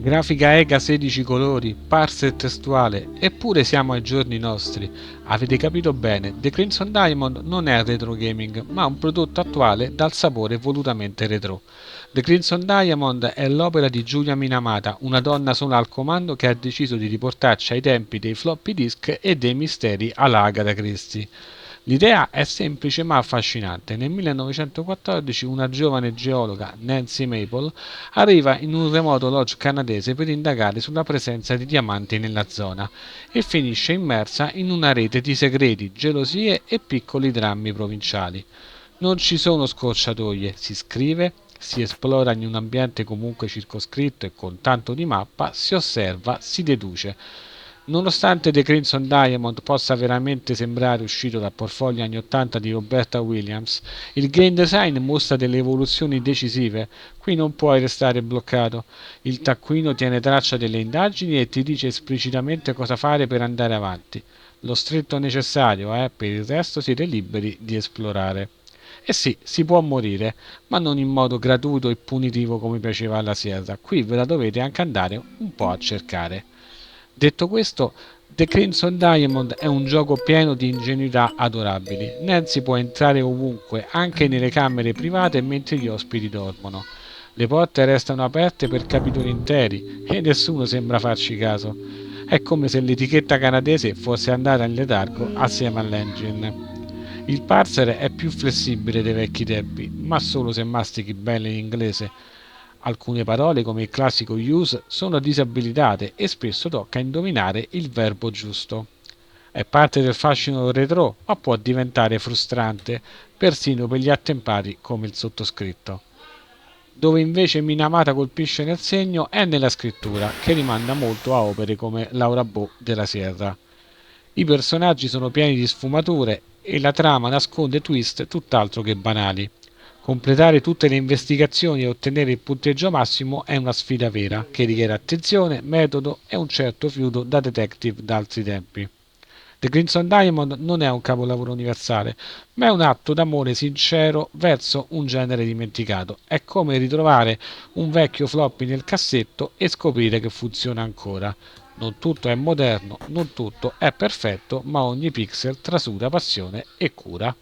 Grafica EGA 16 colori, parser testuale, eppure siamo ai giorni nostri. Avete capito bene, The Crimson Diamond non è retro gaming, ma un prodotto attuale dal sapore volutamente retro. The Crimson Diamond è l'opera di Giulia Minamata, una donna sola al comando che ha deciso di riportarci ai tempi dei floppy disk e dei misteri alla Agatha Christie. L'idea è semplice ma affascinante. Nel 1914 una giovane geologa, Nancy Maple, arriva in un remoto lodge canadese per indagare sulla presenza di diamanti nella zona e finisce immersa in una rete di segreti, gelosie e piccoli drammi provinciali. Non ci sono scorciatoie, si scrive, si esplora in un ambiente comunque circoscritto e con tanto di mappa, si osserva, si deduce. Nonostante The Crimson Diamond possa veramente sembrare uscito dal portfolio anni 80 di Roberta Williams, il game design mostra delle evoluzioni decisive. Qui non puoi restare bloccato. Il taccuino tiene traccia delle indagini e ti dice esplicitamente cosa fare per andare avanti. Lo stretto necessario, per il resto siete liberi di esplorare. E sì, si può morire, ma non in modo gratuito e punitivo come piaceva alla Sierra. Qui ve la dovete anche andare un po' a cercare. Detto questo, The Crimson Diamond è un gioco pieno di ingenuità adorabili. Nancy può entrare ovunque, anche nelle camere private mentre gli ospiti dormono. Le porte restano aperte per capitoli interi e nessuno sembra farci caso. È come se l'etichetta canadese fosse andata in letargo assieme all'engine. Il parser è più flessibile dei vecchi tempi, ma solo se mastichi bene l'inglese. Alcune parole, come il classico use, sono disabilitate e spesso tocca indovinare il verbo giusto. È parte del fascino retro, ma può diventare frustrante, persino per gli attempati come il sottoscritto. Dove invece Minamata colpisce nel segno è nella scrittura, che rimanda molto a opere come Laura Bo della Sierra. I personaggi sono pieni di sfumature e la trama nasconde twist tutt'altro che banali. Completare tutte le investigazioni e ottenere il punteggio massimo è una sfida vera, che richiede attenzione, metodo e un certo fiuto da detective d'altri tempi. The Crimson Diamond non è un capolavoro universale, ma è un atto d'amore sincero verso un genere dimenticato. È come ritrovare un vecchio floppy nel cassetto e scoprire che funziona ancora. Non tutto è moderno, non tutto è perfetto, ma ogni pixel trasuda passione e cura.